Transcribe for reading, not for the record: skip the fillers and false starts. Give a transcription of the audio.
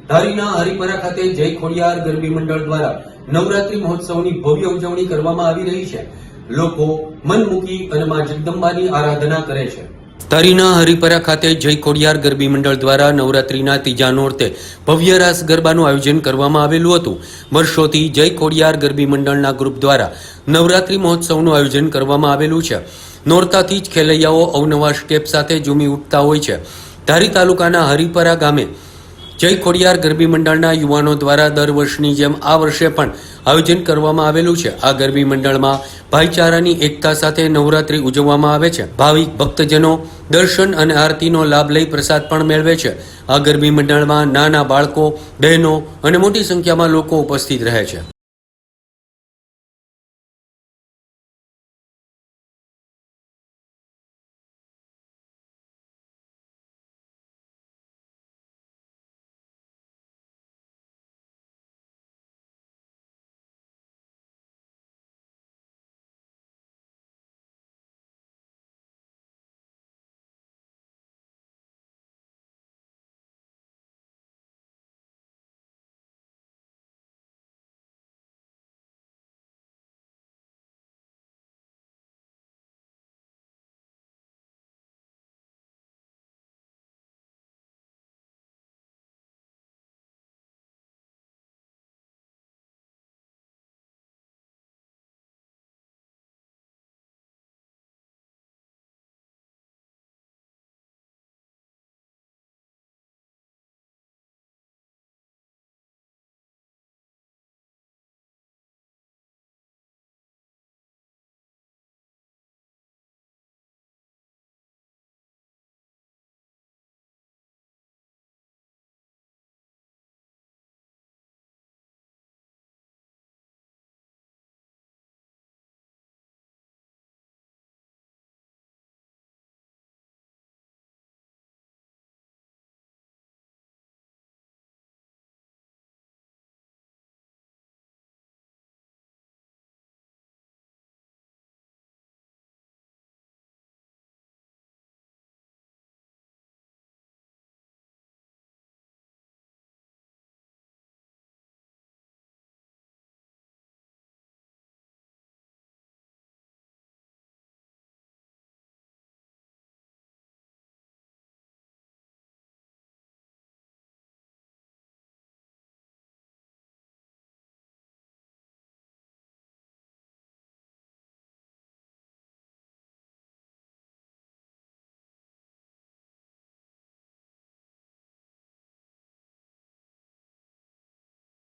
ધારીના હરિપરા ખાતે જય ખોડિયાર ગરબી મંડળ દ્વારા નવરાત્રી મહોત્સવની ભવ્ય ઉજવણી કરવામાં આવી રહી છે. લોકો મન મૂકી અને માં જગદંબાની આરાધના કરે છે. ધારીના હરિપરા ખાતે જય ખોડિયાર ગરબી મંડળ દ્વારા નવરાત્રીના ત્રીજા નોરતે ભવ્ય રાસ ગરબાનું આયોજન કરવામાં આવેલું હતું. વર્ષોથી જય ખોડિયાર ગરબી મંડળના ગ્રુપ દ્વારા નવરાત્રી મહોત્સવનું આયોજન કરવામાં આવેલું છે. નોરતાથી જ ખેલૈયાઓ અવનવા સ્ટેપ સાથે ઝૂમી ઉઠતા હોય છે. ધારી તાલુકાના હરિપરા ગામે જય ખોડિયાર ગરબી મંડળના યુવાનો દ્વારા દર વર્ષની જેમ આ વર્ષે પણ આયોજન કરવામાં આવેલું છે. આ ગરબી મંડળમાં ભાઈચારાની એકતા સાથે નવરાત્રી ઉજવવામાં આવે છે. ભાવિક ભક્તજનો દર્શન અને આરતીનો લાભ લઈ પ્રસાદ પણ મેળવે છે. આ ગરબી મંડળમાં નાના બાળકો, બહેનો અને મોટી સંખ્યામાં લોકો ઉપસ્થિત રહે છે.